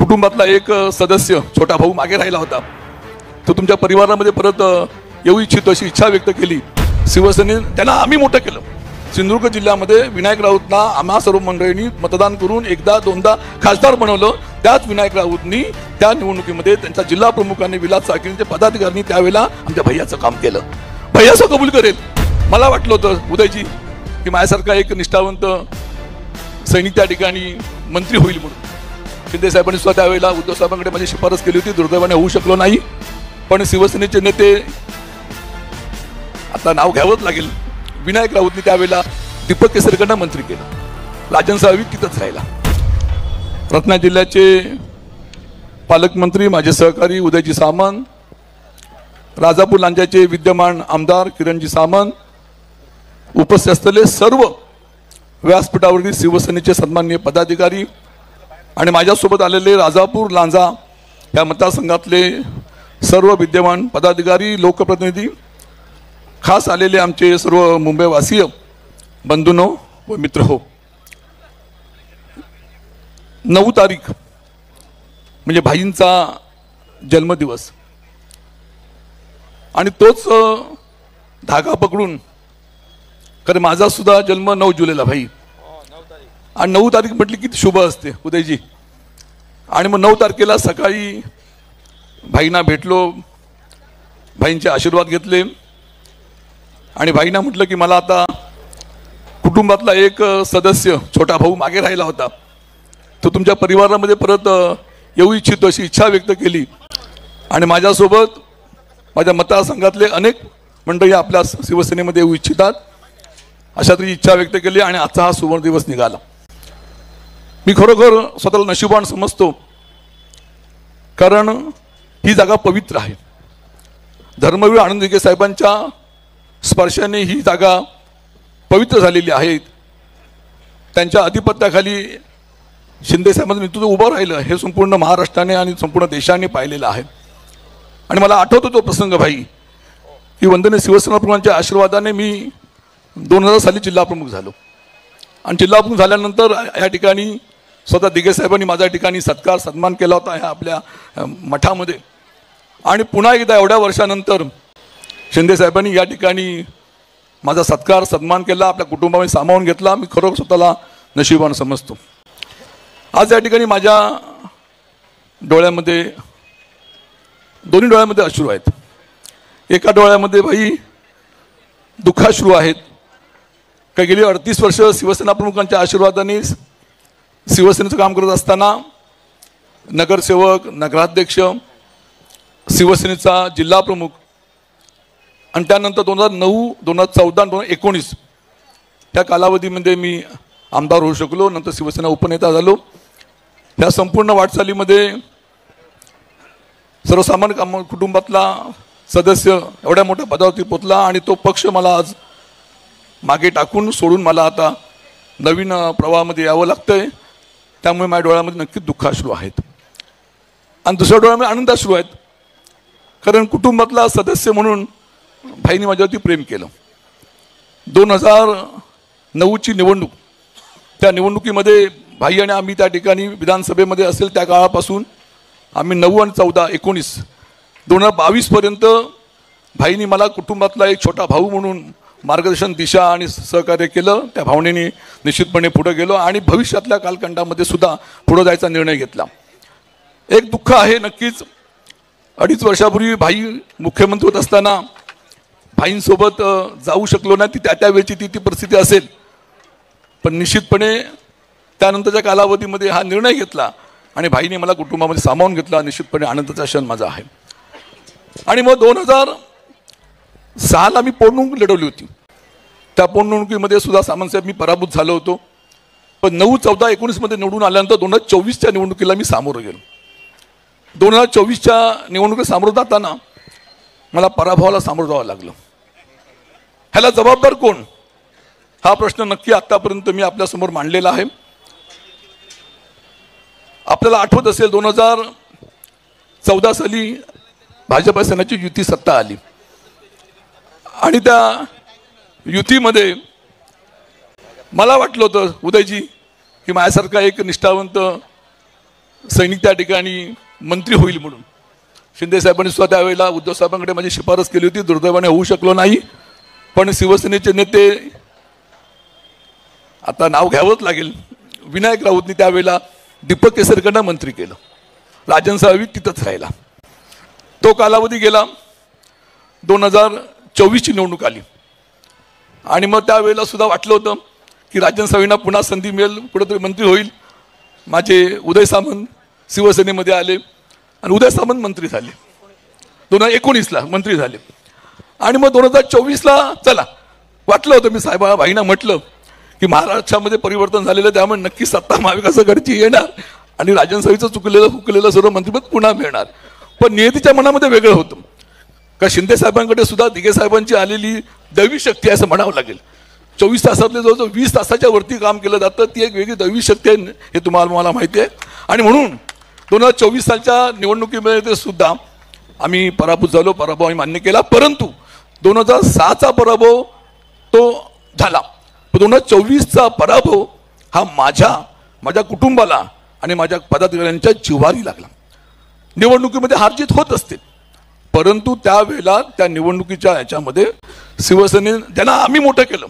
कुटुंबातला एक सदस्य छोटा भाऊ मागे राहिला होता, तो तुमच्या परिवारामध्ये परत येऊ इच्छितो अशी इच्छा व्यक्त केली शिवसेनेने. त्यांना आम्ही मोठं केलं. सिंधुदुर्ग जिल्ह्यामध्ये विनायक राऊतना आम्हा सर्व मंडळींनी मतदान करून एकदा दोनदा खासदार बनवलं. त्याच विनायक राऊतनी त्या निवडणुकीमध्ये त्यांच्या जिल्हा प्रमुखांनी विलास चाकीचे पदाधिकाऱ्यांनी त्यावेळेला आमच्या भैयाचं काम केलं. भैयाचं कबूल करेल. मला वाटलं होतं उदयजी की माझ्यासारखा एक निष्ठावंत सैनिक त्या ठिकाणी मंत्री होईल म्हणून. शिंदे साहेबांनी सुद्धा त्यावेळेला उद्धव साहेबांकडे माझी शिफारस केली होती. दुर्दैवाने होऊ शकलो नाही. पण शिवसेनेचे नेते, आता नाव घ्यावंच लागेल, विनायक राऊतनी त्यावेळेला दीपक केसरकरांना मंत्री केलं. राजन साळवी तिथंच राहिला. रत्नागिरी जिल्ह्याचे पालकमंत्री माझे सहकारी उदयजी सामंत, राजापूर लांजाचे विद्यमान आमदार किरणजी सामंत, उपस्थित असलेले सर्व व्यासपीठावरील शिवसेनेचे सन्माननीय पदाधिकारी आणि माझ्यासोबत आलेले राजापूर लांजा या मतदारसंघातले सर्व विद्यमान पदाधिकारी, लोकप्रतिनिधी, खास आलेले आमचे सर्व मुंबईवासीय बंधूंनो व मित्र हो. 9 तारीख म्हणजे भाईंचा जन्मदिवस आणि तोच धागा पकडून, कारण माझा सुद्धा जन्म 9 जुलैला भाई, आणि 9 तारीख म्हटली किती शुभ असते उदयजी. आणि मग 9 तारखेला सकाळी भाईंना भेटलो, भाईंचे आशीर्वाद घेतले आणि भाईंना म्हटलं की मला आता कुटुंबातला एक सदस्य छोटा भाऊ मागे राहिला होता, तो तुमच्या परिवारामध्ये परत येऊ इच्छितो अशी इच्छा व्यक्त केली. आणि माझ्यासोबत माझ्या मतदारसंघातले अनेक मंडळी आपल्या शिवसेनेमध्ये येऊ इच्छितात अशा तरी इच्छा व्यक्त केली आणि आजचा हा सुवर्ण दिवस निघाला. मी खरोखर स्वतःला नशीबवान समजतो, कारण ही जागा पवित्र आहे. धर्मवीर आनंद विखे साहेबांच्या स्पर्शाने ही जागा पवित्र झालेली आहे. त्यांच्या अधिपत्याखाली शिंदे साहेबांचं नेतृत्व उभं राहिलं हे संपूर्ण महाराष्ट्राने आणि संपूर्ण देशाने पाहिलेलं आहे. आणि मला आठवतो तो प्रसंग भाई की वंदनीय शिवसेना प्रमुखांच्या आशीर्वादाने मी 2000 साली जिल्हा प्रमुख झालो. आणि जिल्हा प्रमुख झाल्यानंतर या ठिकाणी स्वतः दिघे साहेबांनी माझ्या ठिकाणी सत्कार सन्मान केला होता ह्या आपल्या मठामध्ये. आणि पुन्हा एकदा एवढ्या वर्षानंतर शिंदे साहेबांनी या ठिकाणी माझा सत्कार सन्मान केला, आपल्या कुटुंबामध्ये सामावून घेतला. मी खरोखर स्वतःला नशीबवान समजतो. आज या ठिकाणी माझ्या डोळ्यामध्ये, दोन्ही डोळ्यामध्ये अश्रू आहेत. एका डोळ्यामध्ये भाई दुःखाश्रू आहेत. काही गेली 38 वर्ष शिवसेना प्रमुखांच्या आशीर्वादाने शिवसेनेचं काम करत असताना नगरसेवक, नगराध्यक्ष, शिवसेनेचा जिल्हा प्रमुख आणि त्यानंतर 2009, 2014, 2019 त्या कालावधीमध्ये मी आमदार होऊ शकलो. नंतर शिवसेना उपनेता झालो. ह्या संपूर्ण वाटचालीमध्ये सर्वसामान्य कुटुंबातला सदस्य एवढ्या मोठ्या पदावरती पोचला आणि तो पक्ष मला आज मागे टाकून सोडून मला आता नवीन प्रवाहामध्ये यावं लागतंय. त्यामुळे माझ्या डोळ्यामध्ये नक्कीच दुःखाश्रू आहेत आणि दुसऱ्या डोळ्यामध्ये आनंदाश्रू आहेत. कारण कुटुंबातला सदस्य म्हणून भाईंनी माझ्यावरती प्रेम केलं. 2009ची निवडणूक, त्या निवडणुकीमध्ये भाई आणि आम्ही त्या ठिकाणी विधानसभेमध्ये असेल त्या काळापासून आम्ही 9 आणि 14, 19, 2022 पर्यंत भाईंनी मला कुटुंबातला एक छोटा भाऊ म्हणून मार्गदर्शन, दिशा आणि सहकार्य केलं. त्या भावनेने निश्चितपणे पुढे गेलो आणि भविष्यातल्या कालखंडामध्ये सुद्धा पुढे जायचा निर्णय घेतला. एक दुःख आहे नक्कीच, 2.5 वर्षापूर्वी भाई मुख्यमंत्री होत असताना भाईंसोबत जाऊ शकलो नाही. ती त्यावेळची ती परिस्थिती असेल, पण निश्चितपणे त्यानंतरच्या कालावधीमध्ये हा निर्णय घेतला आणि भाईने मला कुटुंबामध्ये सामावून घेतला. निश्चितपणे आनंदाचा क्षण माझा आहे. आणि मग 2006ला मी पोटनिवडणूक लढवली होती. त्या पोटनिवडणुकीमध्ये सुद्धा सामंतसाहेब मी पराभूत झालो होतो. पण 9, 14, 19 मध्ये निवडून आल्यानंतर 2024च्या निवडणुकीला मी सामोरं गेलो. 2024च्या निवडणुकीत सामोरं जाताना मला पराभवाला सामोरं जावं लागलं. ह्याला जबाबदार कोण हा प्रश्न नक्की आतापर्यंत मी आपल्यासमोर मांडलेला आहे. आपल्याला आठवत असेल 2014 साली भाजप सेनेची युती सत्ता आली आणि त्या युतीमध्ये मला वाटलं होतं उदयजी की माझ्यासारखा एक निष्ठावंत सैनिक त्या ठिकाणी मंत्री होईल म्हणून. शिंदे साहेबांनी सुद्धा त्यावेळेला उद्धव साहेबांकडे माझी शिफारस केली होती. दुर्दैवाने होऊ शकलो नाही. पण शिवसेनेचे नेते, आता नाव घ्यावंच लागेल, विनायक राऊतनी त्यावेळेला दीपक केसरकरांना मंत्री केलं. राजन साळवी तिथंच राहिला. तो कालावधी गेला. 2024ची निवडणूक आली आणि मग त्यावेळेला सुद्धा वाटलं होतं की राजन साळवींना पुन्हा संधी मिळेल, कुठेतरी मंत्री होईल. माझे उदय सामंत शिवसेनेमध्ये आले आणि उदय सामंत मंत्री झाले. 2019ला मंत्री झाले. आणि मग 2024ला चला वाटलं होतं, मी साहेबा भाईंना म्हटलं की महाराष्ट्रामध्ये परिवर्तन झालेलं, त्यामुळे नक्की सत्ता महाविकास आघाडीची येणार आणि राजन साळवीचं हुकलेलं सर्व मंत्रिपद पुन्हा मिळणार. पण नियतीच्या मनामध्ये वेगळं होतं का शिंदे साहेबांकडे सुद्धा दिघे साहेबांची आलेली दैवी शक्ती आहे असं म्हणावं लागेल. 24 तासातले जवळजवळ 20 तासाच्या वरती काम केलं जातं. ती एक वेगळी दैवी शक्ती आहे हे मला माहिती आहे. आणि म्हणून 2024 सालच्या निवडणुकीमध्ये सुद्धा आम्ही पराभूत झालो. पराभव आम्ही मान्य केला. परंतु 2006चा पराभव तो झाला. 2024चा पराभव हा माझ्या कुटुंबाला आणि माझ्या पदाधिकाऱ्यांच्या जिव्हारी लागला. निवडणुकीमध्ये हारजीत होत असते, परंतु त्यावेळेला त्या निवडणुकीच्या याच्यामध्ये शिवसेने ज्यांना आम्ही मोठं केलं,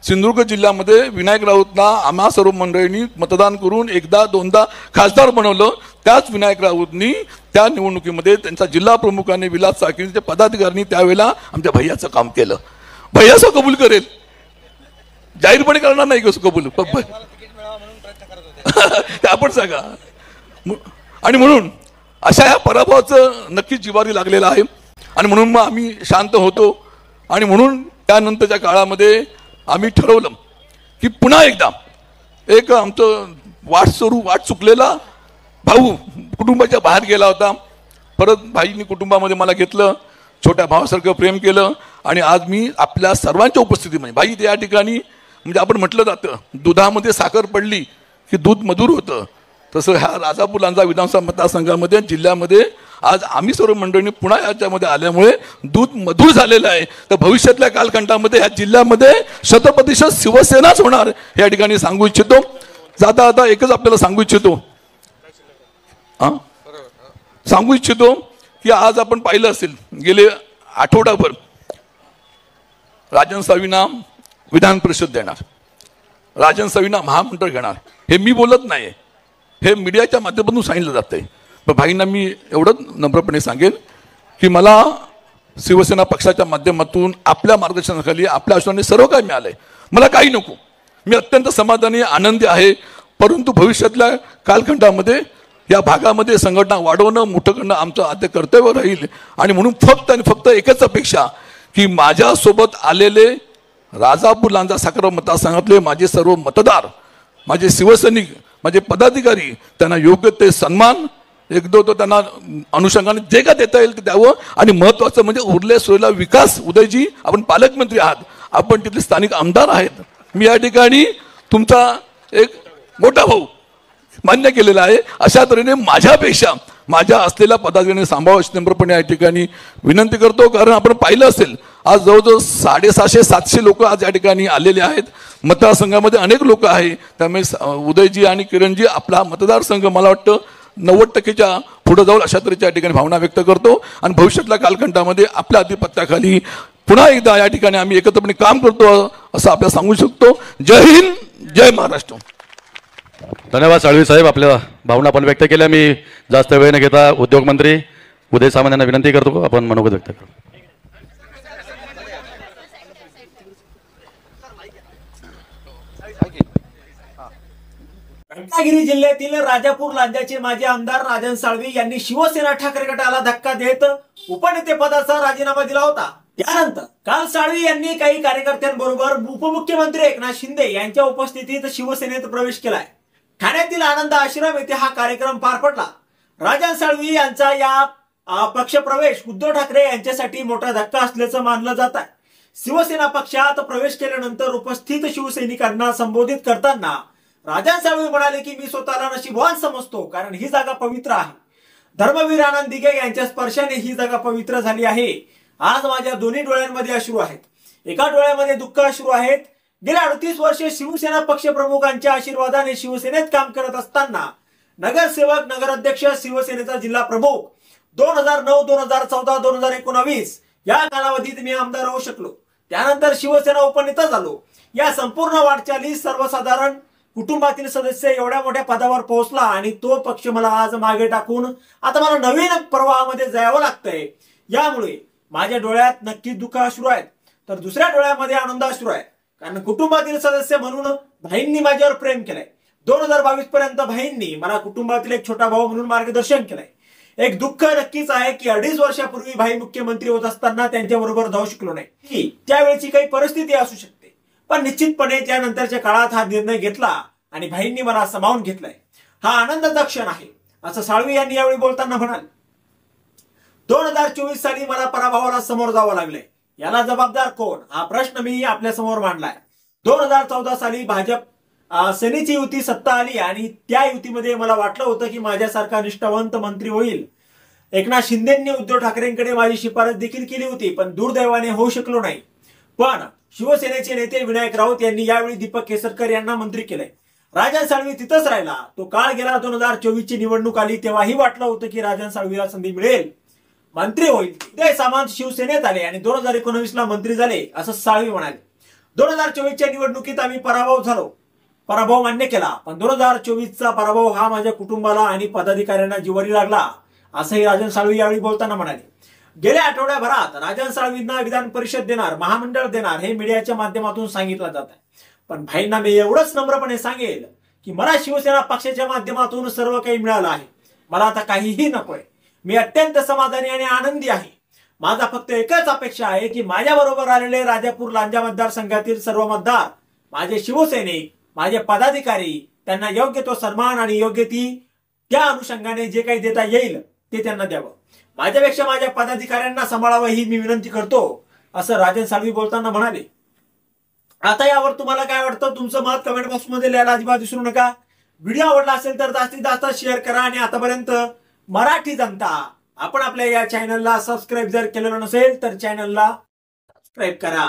सिंधुदुर्ग जिल्ह्यामध्ये विनायक राऊतना आम्हा सर्व मंडळींनी मतदान करून एकदा दोनदा खासदार बनवलं. त्याच विनायक राऊतनी त्या निवडणुकीमध्ये त्यांचा जिल्हा प्रमुखांनी विलास साखरेंच्या पदाधिकाऱ्यांनी त्यावेळेला आमच्या भैयाचं काम केलं. भैया असं कबूल करेल, जाहीरपणे करणार नाही कसं कबूल, ते आपण सांगा. आणि म्हणून अशा ह्या पराभवाचं नक्कीच जिव्हारी लागलेलं आहे. आणि म्हणून मग आम्ही शांत होतो. आणि म्हणून त्यानंतरच्या काळामध्ये आम्ही ठरवलं की पुन्हा एकदा एक आमचं वाट चुकलेला भाऊ कुटुंबाच्या बाहेर गेला होता. परत भाईंनी कुटुंबामध्ये मला घेतलं, छोट्या भावासारखं प्रेम केलं. आणि आज मी आपल्या सर्वांच्या उपस्थितीमध्ये, भाई त्या ठिकाणी म्हणजे आपण म्हटलं जातं दुधामध्ये साखर पडली की दूध मधुर होतं, तसं ह्या राजापूर लांजा विधानसभा मतदारसंघामध्ये जिल्ह्यामध्ये आज आम्ही सर्व मंडळींनी पुन्हा याच्यामध्ये आल्यामुळे दूध मधुर झालेलं आहे. तर भविष्यातल्या कालखंडामध्ये ह्या जिल्ह्यामध्ये 100% शिवसेनाच होणार या ठिकाणी सांगू इच्छितो. जाता एकच आपल्याला सांगू इच्छितो की आज आपण पाहिलं असेल गेले आठवडाभर राजन साळवींना विधान परिषद देणार, राजन साळवींना महामंडळ घेणार. हे मी बोलत नाही, हे मीडियाच्या माध्यमातून सांगितलं जातंय. पण भाईंना मी एवढंच नम्रपणे सांगेन की मला शिवसेना पक्षाच्या माध्यमातून आपल्या मार्गदर्शनाखाली आपल्या आश्वाने सर्व काही मिळालंय. मला काही नको, मी अत्यंत समाधानी आनंदी आहे. परंतु भविष्यातल्या कालखंडामध्ये या भागामध्ये संघटना वाढवणं मोठं करणं आमचं आद्य कर्तव्य राहील. आणि म्हणून फक्त आणि फक्त एकच अपेक्षा की माझ्यासोबत आलेले राजापूर लांजा साखर मतदारसंघातले माझे सर्व मतदार, माझे शिवसैनिक, माझे पदाधिकारी, त्यांना योग्य ते सन्मान एकदो तो त्यांना अनुषंगाने जे का देता येईल ते द्यावं. आणि महत्त्वाचं म्हणजे उरले सोयला विकास. उदयजी, आपण पालकमंत्री आहात, आपण तिथले स्थानिक आमदार आहेत. मी या ठिकाणी तुमचा एक मोठा भाऊ मान्य केलेला आहे. अशा तऱ्हेने माझ्यापेक्षा माझ्या असलेल्या पदाधिकाऱ्यांनी सांभाळावं अशी नम्रपणे या ठिकाणी विनंती करतो. कारण आपण पाहिलं असेल आज जवळजवळ 650-700 लोक आज या ठिकाणी आलेले आहेत. मतदारसंघामध्ये अनेक लोक आहे. त्यामुळे उदयजी आणि किरणजी आपला मतदारसंघ मला वाटतं 90%च्या पुढे जाऊन अशा तऱ्हेच्या या ठिकाणी भावना व्यक्त करतो. आणि भविष्यातल्या कालखंडामध्ये आपल्या आधिपत्याखाली पुन्हा एकदा या ठिकाणी आम्ही एकत्रपणे काम करतो असं आपल्याला सांगू शकतो. जय हिंद, जय महाराष्ट्र. धन्यवाद साळवी साहेब, आपल्या भावना पण व्यक्त केल्या. मी जास्त वेळ न घेता उद्योगमंत्री उदय सामंत यांना विनंती करतो आपण मनोगत व्यक्त करू. रत्नागिरी जिल्ह्यातील राजापूर लांजाचे माजी आमदार राजन साळवी यांनी शिवसेना ठाकरे गटाला धक्का देत उपनेतेपदाचा राजीनामा दिला होता. त्यानंतर काल साळवी यांनी काही कार्यकर्त्यांबरोबर उपमुख्यमंत्री एकनाथ शिंदे यांच्या उपस्थितीत शिवसेनेत प्रवेश केलाय. ठाण्यातील आनंद आश्रम येथे हा कार्यक्रम पार पडला. राजन साळवी यांचा या पक्षप्रवेश उद्धव ठाकरे यांच्यासाठी मोठा धक्का असल्याचं मानलं जात आहे. शिवसेना पक्षात प्रवेश केल्यानंतर उपस्थित शिवसैनिकांना संबोधित करताना राजन साळवी म्हणाले की मी स्वतःला नशीबवान समजतो, कारण ही जागा पवित्र आहे. धर्मवीर आनंद दिघे यांच्या स्पर्शाने ही जागा पवित्र झाली आहे. आज माझ्या दोन्ही डोळ्यांमध्ये अश्रू आहेत, एका डोळ्यामध्ये दुःख अश्रू आहेत. गेल्या 38 वर्षे शिवसेना पक्ष प्रमुखांच्या आशीर्वादाने शिवसेनेत काम करत असताना नगरसेवक, नगराध्यक्ष, शिवसेनेचा जिल्हा प्रमुख 2009, 2014, 2019 या कालावधीत मी आमदार होऊ शकलो. त्यानंतर शिवसेना उपनेता झालो. या संपूर्ण वाटचालीत सर्वसाधारण कुटुंबातील सदस्य एवढ्या मोठ्या पदावर पोहोचला आणि तो पक्ष मला आज मागे टाकून आता मला नवीन प्रवाहामध्ये जावं लागतंय. यामुळे माझ्या डोळ्यात नक्कीच दुःख अश्रू आहेत, तर दुसऱ्या डोळ्यामध्ये आनंद अश्रू आहेत. कारण कुटुंबातील सदस्य म्हणून भाईंनी माझ्यावर प्रेम केलंय. 2022 पर्यंत भाईंनी मला कुटुंबातील एक छोटा भाऊ म्हणून मार्गदर्शन केलंय. एक दुःख नक्कीच आहे की 2.5 वर्षापूर्वी भाई मुख्यमंत्री होत असताना त्यांच्याबरोबर जाऊ शकलो नाही. ही त्यावेळेची काही परिस्थिती असू शकते, पण निश्चितपणे त्यानंतरच्या काळात हा निर्णय घेतला आणि भाईंनी मला सामावून घेतलाय. हा आनंदाचा क्षण आहे, असं साळवी यांनी यावेळी बोलताना म्हणाले. 2024 साली मला पराभवाला समोर जावं लागलंय. याला जबाबदार कोण, हा प्रश्न मी आपल्या समोर मांडलाय. 2014 साली भाजप सेनेची युती सत्ता आली आणि त्या युतीमध्ये मला वाटलं होतं की माझ्यासारखा निष्ठावंत मंत्री होईल. एकनाथ शिंदेंनी उद्धव ठाकरेंकडे माझी शिफारस देखील केली होती, पण दुर्दैवाने होऊ शकलो नाही. पण शिवसेनेचे नेते विनायक राऊत यांनी यावेळी दीपक केसरकर यांना मंत्री केलंय. राजन साळवी तिथंच राहिला. तो काळ गेला. 2024 ची निवडणूक आली तेव्हाही वाटलं होतं की राजन साळवीला संधी मिळेल, मंत्री होईल. उदय सामंत शिवसेनेत आले आणि 2019 ला मंत्री झाले, असं साळवी म्हणाले. 2024च्या निवडणुकीत आम्ही पराभव मान्य केला, पण 2024चा पराभव हा माझ्या कुटुंबाला आणि पदाधिकाऱ्यांना जिव्हारी लागला, असंही राजन साळवी यावेळी बोलताना म्हणाले. गेल्या आठवड्याभरात राजन साळवींना विधान परिषद देणार, महामंडळ देणार हे मीडियाच्या माध्यमातून सांगितलं जात आहे. पण भाईंना मी एवढंच नम्रपणे सांगेल की मला शिवसेना पक्षाच्या माध्यमातून सर्व काही मिळालं आहे. मला आता काहीही नकोय. मी अत्यंत समाधानी आणि आनंदी आहे. माझा फक्त एकच अपेक्षा आहे की माझ्या बरोबर आलेले राजापूर लांजा मतदारसंघातील सर्व मतदार, माझे शिवसैनिक, माझे पदाधिकारी, त्यांना योग्य तो सन्मान आणि योग्य त्या अनुषंगाने जे काही देता येईल ते त्यांना द्यावं. माझ्यापेक्षा माझ्या पदाधिकाऱ्यांना सांभाळावं ही मी विनंती करतो, असं राजन साळवी बोलताना म्हणाले. आता यावर तुम्हाला काय वाटतं, तुमचं मत कमेंट बॉक्समध्ये लिहायला अजिबात विसरू नका. व्हिडिओ आवडला असेल तर जास्तीत जास्त शेअर करा आणि आतापर्यंत मराठी जनता आपण आपल्या या चॅनलला सबस्क्राईब जर केलेलं नसेल तर चॅनलला सबस्क्राईब करा.